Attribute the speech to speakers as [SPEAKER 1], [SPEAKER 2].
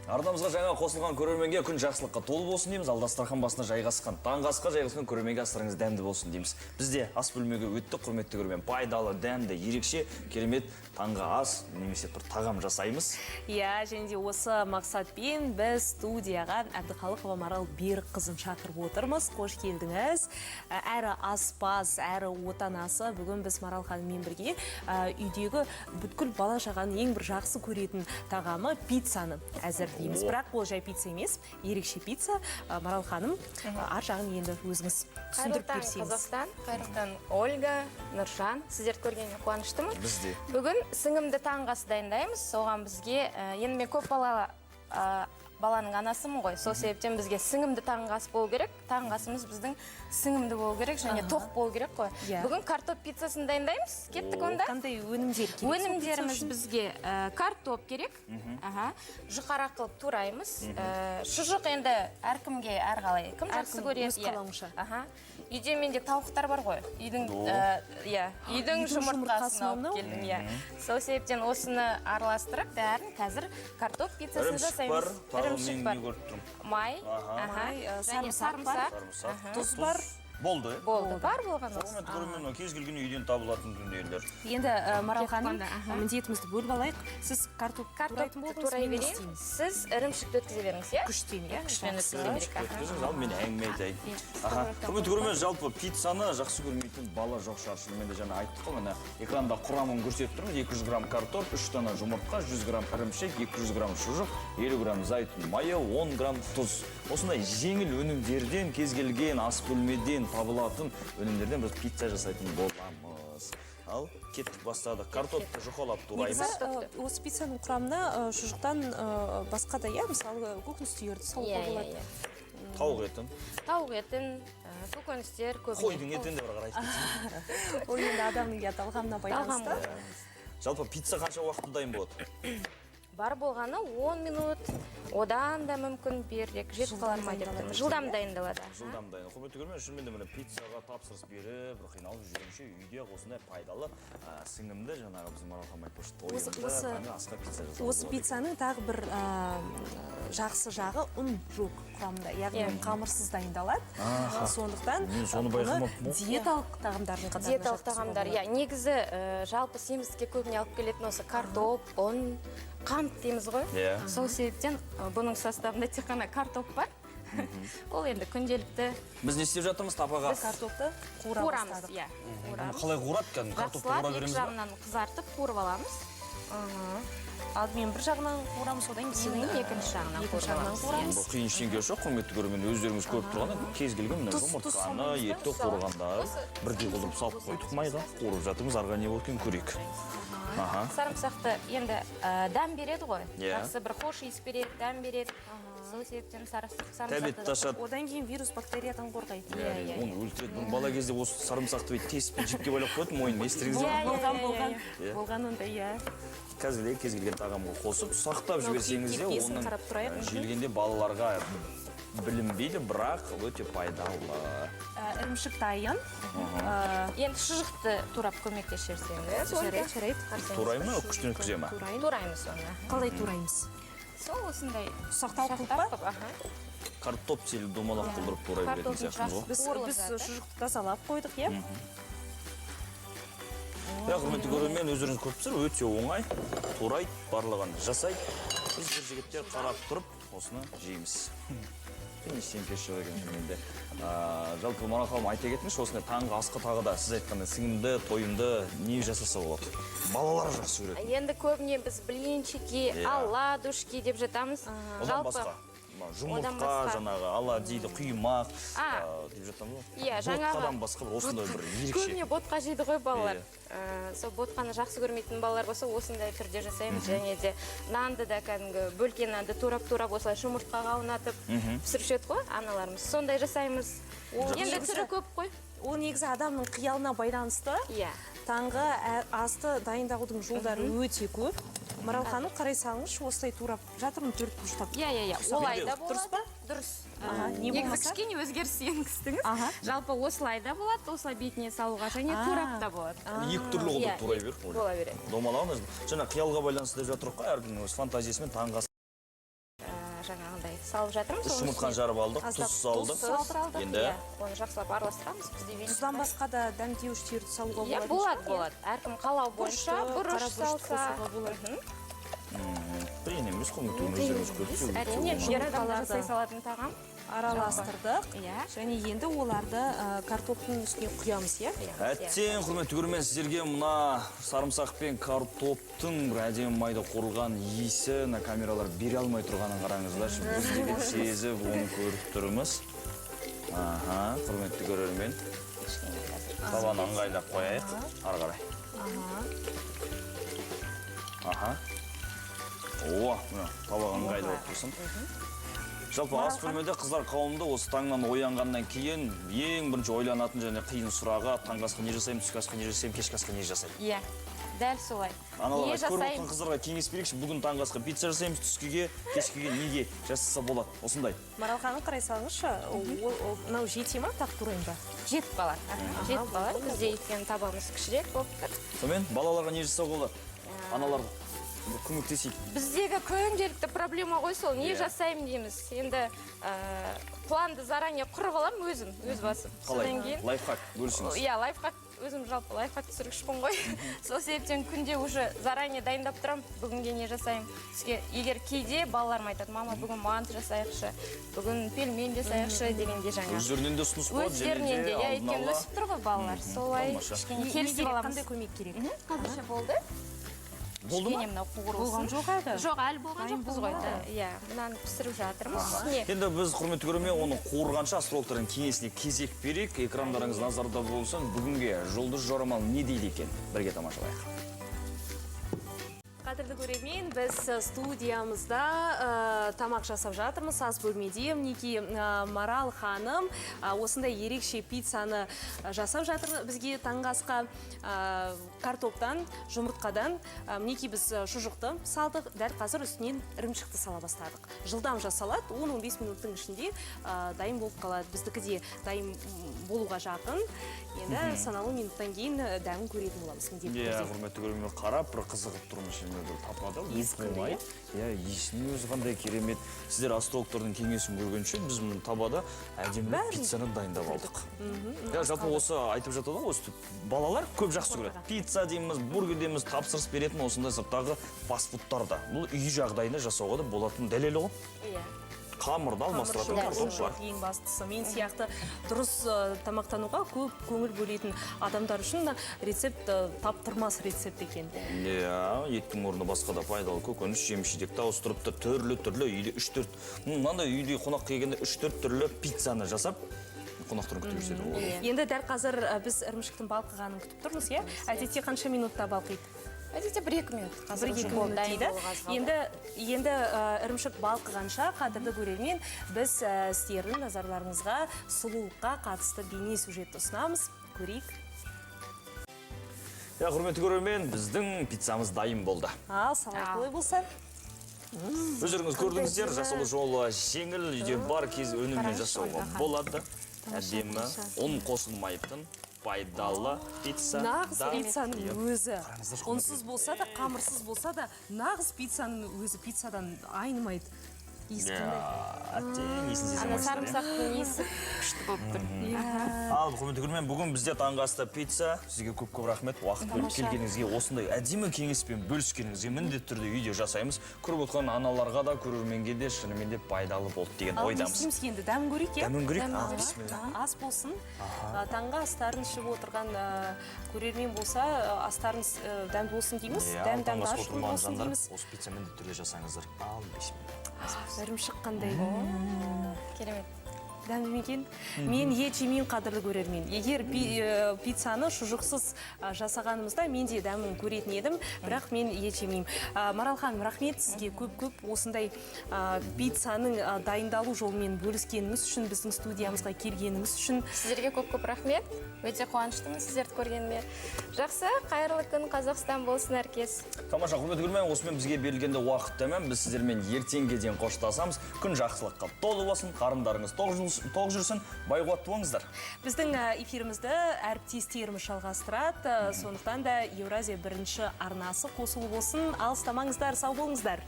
[SPEAKER 1] Арнамызға жаңа қосылған көрерменге күн жақсылыққа толы болсын дейміз. Ал дастархан басына жайғасқан, таңғы асқа жайғасқан көрерменге астарыңыз дәмді болсын дейміз. Бізде ас бөлмеге өтті, құрметті көрермен. Пайдалы, дәмді, ерекше, керемет таңғы ас немесе бір тағам жасаймыз.
[SPEAKER 2] Иә, және де осы мақсатпен біз студияға Әбдіқалықова Марал Берікқызын шақырып отырмыз. Қош келдіңіз. Әрі аспаз, әрі отанасы. Бүгін біз Марал ханыммен бірге үйдегі бүткіл бала шағаның ең бір жақсы көретін тағамы пиццаны әзірлейміз. Бірақ ол жай пицца емес, ерекше пицца. Марал ханым, ар жағын енді өзіңіз түсіндіріп берсеңіз.
[SPEAKER 3] Қазақстан, қайрақтан Ольга, Нұржан, сіздерді көргеніне қуаныштымын.
[SPEAKER 1] Бізде.
[SPEAKER 3] Бүгін сіңімді таңғы ас дайындаймыз. Соған бізге енді мен көп баланың анасымын ғой. Сол себептен бізге сіңімді таңғы ас болу керек. Таңғы асымыз біздің сіңімді болу керек және тоқ болу керек қой. Бүгін картоп пиццасын дайындаймыз. Кеттік онда.
[SPEAKER 2] Қандай өнімдер керек?
[SPEAKER 3] Өнімдеріміз бізге картоп керек. Жұқара қылып тураймыз. Шұжық енді әркімге әрқалай. Кім жақсы көреді?
[SPEAKER 2] Өз қалауынша.
[SPEAKER 3] Үйде менде тауықтар бар ғой. Үйдің жұмыртқасын алып келдім. Сол себептен осыны араластырып, бәрін қазір картоп пиццасын жасаймыз. Ірімшік бар. Май, және сарымсақ,
[SPEAKER 2] тұз бар.
[SPEAKER 1] Болды.
[SPEAKER 3] Болды. Бар болған осы.
[SPEAKER 1] Құрметті көрермен, кез келген үйден табылатын дүниелер.
[SPEAKER 2] Енді Марал ханым, міндетімізді бөліп алайық. Сіз картоп турайтын болдыңыз,
[SPEAKER 3] турай берейін. Сіз ірімшікті өткізе беріңіз, иә?
[SPEAKER 2] Күштен, иә?
[SPEAKER 3] Күштен өткізе берейік.
[SPEAKER 1] Өткізіңіз, ал мен әңгіме айтайын. Құрметті көрермен, жалпы пиццаны жақсы көрмейтін бала жоқ шығар. Мен де жаңа айттық қой, міне экранда құрамын көрсетіп тұрмыз. 200 грамм картоп, 3 дана жұмыртқа, 100 грамм ірімшік, 200 грамм шұжық, 50 грамм зайтун майы, 10 грамм тұз. Осындай жеңіл өнімдерден, кез келген ас бөлмеден табылатын өнімдерден біз пицца жасайтын боламыз. Ал кеттік бастадық. Картопты жұқалап тураймыз.
[SPEAKER 2] Негізі осы пиццаның құрамына шұжықтан басқа да, иә, мысалы көкөністерді салуға болады.
[SPEAKER 1] Тауық етін.
[SPEAKER 3] Тауық етін, көкөністер көп.
[SPEAKER 1] Қойдың етін де бір қарайды.
[SPEAKER 2] Ол енді адамның талғамына байланысты.
[SPEAKER 1] Жалпы пицца қанша уақытта дайын болады?
[SPEAKER 3] Бар болғаны 10 минут, одан да мүмкін бердек, жетіп қалар ма деп тұрмын. Жылдам дайындалады.
[SPEAKER 1] Жылдам дайын. Құрметті көрермен, шынымен де міне пиццаға тапсырыс беріп, бір қиналып жүргенше үйде осындай пайдалы сіңімді жаңағы біз Марал ханым айтып отыр, тойымды асқа пицца жасауға.
[SPEAKER 2] Осы пиццаның тағы бір жақсы жағы ұн жоқ құрамында, яғни қамырсыз дайындалады. Сондықтан диеталық тағамдардың қатарына жатқызуға.
[SPEAKER 3] Диеталық тағамдар, иә, негізі жалпы семіздікке көбіне алып келетін осы картоп, ұн, қант дейміз ғой. Сол себептен бұның составында тек қана картоп бар. Ол енді күнделікті.
[SPEAKER 1] Біз не істеп жатырмыз тапаға?
[SPEAKER 2] Біз картопты
[SPEAKER 3] қуырамыз, иә.
[SPEAKER 1] Қалай қуырады кәдімгі? Картопты қуыра береміз ба?
[SPEAKER 3] Жақсылап, екі жағынан қызартып қуырып аламыз.
[SPEAKER 2] Алдымен бір жағынан қуырамыз, одан кейін
[SPEAKER 3] екінші жағынан
[SPEAKER 2] қуырамыз.
[SPEAKER 1] Қиын ештеңе жоқ, құрметті көрермен, өздеріңіз көріп тұрғанда кез келген мына жұмыртқаны, етті қуырғанда бірдей қылып салып қойдық майға, қуырып жатырмыз, арға не болып көрейік.
[SPEAKER 3] Сарымсақты енді дәм береді ғой. Жақсы бір хош иіс береді, дәм береді. Сол себептен
[SPEAKER 1] тәбет ташады.
[SPEAKER 2] Одан кейін вирус бактериядан қорғайды.
[SPEAKER 1] Оны өлтіреді. Бала кезде осы сарымсақты тесіп жіпке байлап қойды, мойын естіріңіз
[SPEAKER 2] ба? Болған онда, иә.
[SPEAKER 1] Қазір кез келген тағамға қосып, сақтап жіберсеңіз де, оның желгенде балаларға білінбейді, бірақ өте пайдалы.
[SPEAKER 2] Ірімшік дайын.
[SPEAKER 3] Енді шұжықты турап көмектесерсеңіз.
[SPEAKER 2] Жарайды.
[SPEAKER 1] Турай ма, күштен өткізе ма?
[SPEAKER 3] Тураймыз оны.
[SPEAKER 2] Қалай тураймыз?
[SPEAKER 3] Сол осындай
[SPEAKER 2] ұсақтау қылып ба?
[SPEAKER 1] Картоп селі домалақ қылдырып турай беретін сияқтымыз ғой.
[SPEAKER 2] Біз шұжықты тазалап қойдық, е?
[SPEAKER 1] Құрметті көрермен, өздеріңіз көріпсіздер, өте оңай, турайды, барлығын жасайды. Біз бір жігіттер қарап тұрып, осыны жейміз. Нешен кеші өген жүргенде. Жалпы Марал ханым айта кетіңізші, осындай таңғы асқа тағы да сіз айтқандай сіңімді, тойымды не жасаса болады? Балалар жақсы көреді.
[SPEAKER 3] Енді көбіне біз блинчики, оладушки деп жатамыз.
[SPEAKER 1] Одан басқа? Жұмыртқа, жаңағы оладьиді, құймақ деп жатамыз ғой?
[SPEAKER 3] Иә, жаңағы
[SPEAKER 1] ботқадан басқа осындай бір ерекше.
[SPEAKER 3] Көбіне ботқа жейді ғой балалар. Сол ботқаны жақсы көрмейтін балалар болса, осындай түрде жасаймыз. Және де нанды да кәдімгі бөлкен нанды турап-турап осылай жұмыртқаға аунатып пісіріп жүреді ғой аналарымыз. Сондай жасаймыз. Енді түрі көп қой.
[SPEAKER 2] Ол негізі адамның қиялына байланысты. Таңғы асты дайындаудың жолдары өте көп. Марал ханым, қарай салыңыз, осылай турап жатырмын, төрт бұрыштап.
[SPEAKER 3] Иә, олай да болады.
[SPEAKER 2] Дұрыс па?
[SPEAKER 3] Дұрыс.
[SPEAKER 2] Негізі
[SPEAKER 3] кішкене өзгеріс енгіздіңіз. Жалпы осылай да болады, осылай бетіне салуға және турап та болады.
[SPEAKER 1] Екі түрлі қолда турай бер.
[SPEAKER 3] Бола береді.
[SPEAKER 1] Домалағын жаңа қиялға байланысты деп жатырық қой, әркімнің өз фантазиясымен таңғы
[SPEAKER 3] жаңағындай салып жатырмыз.
[SPEAKER 1] Үш жұмыртқаны жарып алдық, тұз салдық. Енді
[SPEAKER 3] оны жақсылап араластырамыз.
[SPEAKER 2] Тұздан басқа да дәмдеуіштерді салуға
[SPEAKER 3] Иә, болады. Әркім қалау бойынша бұрыш салса.
[SPEAKER 1] Қиын емес қой, өздеріңіз көрсету.
[SPEAKER 3] Әрине, ер адамдар жасай салатын тағам.
[SPEAKER 2] Араластырдық. Және енді оларды картоптың үстіне құямыз, иә?
[SPEAKER 1] Әттең, құрметті көрермен, сіздерге мына сарымсақ пен картоптың бір әдемі майда қорылған иісі, камералар бере алмай тұрғанын қараңыздаршы. Біз де сезіп, оны көріп тұрмыз. Құрметті көрермен. Табаны ыңғайлап қояйық, ары қарай. Табақ ыңғайлы болып тұрсын. Жалпы ас бөлмеде қыздар қауымында осы таңнан оянғаннан кейін ең бірінші ойланатын және қиын сұраға таңғы асқа не жасаймын, түскі асқа не жасаймын, кешкі асқа не жасаймын?
[SPEAKER 3] Иә, дәл солай.
[SPEAKER 1] Аналарға көріп отырған қыздарға кеңес берейікші, бүгін таңғы асқа пицца жасаймыз, түскіге, кешкіге неге жасаса болады, осындай.
[SPEAKER 2] Марал ханым, қарай салыңызшы, мынау жете ма тақтурайын ба?
[SPEAKER 3] Жетіп қалады. Жетіп қалады. Бізде өйткені табағымыз кішірек болып тұр.
[SPEAKER 1] Сонымен балаларға не жасауға болады? Аналар көмектесейік.
[SPEAKER 3] Біздегі күнделікті проблема ғой сол, не жасаймын дейміз. Енді планды заранее құрып алам өзім, өз басым.
[SPEAKER 1] Қалай? Лайфхак бөлісіңіз.
[SPEAKER 3] Иә, лайфхак, өзім жалпы лайфхак түсіргішпін ғой. Сол себептен күнде уже заранее дайындап тұрам, бүгінге не жасаймын. Егер кейде балаларым айтады, мама, бүгін манты жасайықшы, бүгін пельмен жасайықшы дегенде жаңа.
[SPEAKER 1] Өздерінен де ұсыныс болады,
[SPEAKER 3] өздерінен де, иә, өйткені өсіп тұр ғой балалар. Солай кішкене келісіп аламыз.
[SPEAKER 2] Қандай көмек керек?
[SPEAKER 3] Қазірше болды.
[SPEAKER 1] Болды ма?
[SPEAKER 2] Болған жоқ әлі?
[SPEAKER 3] Жоқ, әлі болған жоқпыз ғой. Иә, мынаны пісіріп жатырмыз.
[SPEAKER 1] Енді біз құрметті көрермен оны қуырғанша астрологтардың кеңесіне кезек берейік. Экрандарыңыз назарда болсын. Бүгінге жұлдыз жорамал не дейді екен? Бірге тамашалайық.
[SPEAKER 2] Қадірлі көрермен, біз студиямызда тамақ жасап жатырмыз, ас бөлмеде. Мінекей Марал ханым осындай ерекше пиццаны жасап жатыр бізге таңғы асқа. Картоптан, жұмыртқадан. Мінекей біз шұжықты салдық, дәл қазір үстінен ірімшікті сала бастадық. Жылдам жасалады, 10-15 минуттың ішінде дайын болып қалады. Біздікі де дайын болуға жақын. Енді санаулы минуттан кейін дәмін көретін боламыз.
[SPEAKER 1] Иә, құрметті көрермен, қарап бір қызығып тұрмыз. Тапмады,
[SPEAKER 2] ескінде.
[SPEAKER 1] Иә, иісінің өзі қандай керемет. Сіздер астрологтардың кеңесін көргенше біз мұны табада әдемі пиццаны дайындап алдық. Жалпы осы айтып жатады ғой, осы балалар көп жақсы көреді. Пицца дейміз, бургер дейміз, тапсырыс беретін осындай сырттағы фастфудтарда. Бұл үй жағдайында жасауға да болатын дәлелі ғой.
[SPEAKER 3] Иә.
[SPEAKER 1] Қамырды алмастыратын картоп бар.
[SPEAKER 2] Ең бастысы, мен сияқты дұрыс тамақтануға көп көңіл бөлетін адамдар үшін рецепт таптырмас рецепт екен.
[SPEAKER 1] Иә, еттің орны басқа да пайдалы көкөніс, жеміс-жидекті ауыстырып та түрлі үйде 3-4, мынандай үйде қонақ келгенде 3-4 түрлі пиццаны жасап қонақтарын күтіп жүрседі ғой.
[SPEAKER 2] Енді дәл қазір біз ірімшіктің балқығанын күтіп тұрмыз, иә? Әдетте қанша минутта балқиды?
[SPEAKER 3] Әдетте 1-2 минут.
[SPEAKER 2] 1-2 минут дейді. Енді ірімшік балқығанша, қадірлі көрермен, біз сіздердің назарларыңызға сұлулыққа қатысты бейне сюжетті ұсынамыз. Көрейік.
[SPEAKER 1] Иә, құрметті көрермен, біздің пиццамыз дайын болды.
[SPEAKER 2] Ал, салатылы болса.
[SPEAKER 1] Өздеріңіз көрдіңіздер, жасалу жолы жеңіл, үйде бар кез өніммен жасауға болады. Әдемі, ұн қосылмайтын, пайдалы пицца.
[SPEAKER 2] Нағыз пиццаның өзі. Онсыз болса да, қамырсыз болса да, нағыз пиццаның өзі пиццадан айнымайды.
[SPEAKER 3] Ана сарымсақтың иісі күшті болып тұр.
[SPEAKER 1] Ал, құрметті көрермен, бүгін бізде таңғы аста пицца. Сізге көп рахмет. Уақыт бөліп келгеніңізге, осындай әдемі кеңеспен бөліскеніңізге міндетті түрде видео жасаймыз. Көріп отырған аналарға да, көрерменге де шынымен де пайдалы болды деген ойдамыз.
[SPEAKER 2] Ал, не істейміз енді? Дәмін көрейік, е?
[SPEAKER 1] Дәмін көрейік? Бисмилла.
[SPEAKER 2] Ас болсын. Таңғы астарын ішіп отырған көрермен болса, астарыңыз дәмді болсын дейміз. Дәмді ашқын болсын дейміз.
[SPEAKER 1] Осы пицца міндетті түрде жасаңыздар. Ал, бисмилла.
[SPEAKER 2] Ірімшік қандай?
[SPEAKER 3] Керемет.
[SPEAKER 2] Дәмді екен. Мен ет жемеймін, қадірлі көрермен. Егер пиццаны шұжықсыз жасағанымызда мен де дәмін көретін едім, бірақ мен ет жемеймін. Марал ханым, рахмет сізге көп осындай пиццаның дайындалу жолымен бөліскеніңіз үшін, біздің студиямызға келгеніңіз үшін.
[SPEAKER 3] Сіздерге көп рахмет. Өте қуаныштымын сіздерді көргеніме. Жақсы, қайырлы күн, Қазақстан болсын әркез.
[SPEAKER 1] Тамаша, құрметті көрермен, осымен бізге берілгенде уақыт тәмам. Біз сіздермен ертеңге дейін қоштасамыз. Күн жақсылыққа толы болсын, қарымдарыңыз тоқ жүрсін, бай қуатты болыңыздар.
[SPEAKER 2] Біздің эфирімізді әріптестеріміз жалғастырады. Сондықтан да Еуразия бірінші арнасы қосылу болсын. Алыстамаңыздар, сау болыңыздар.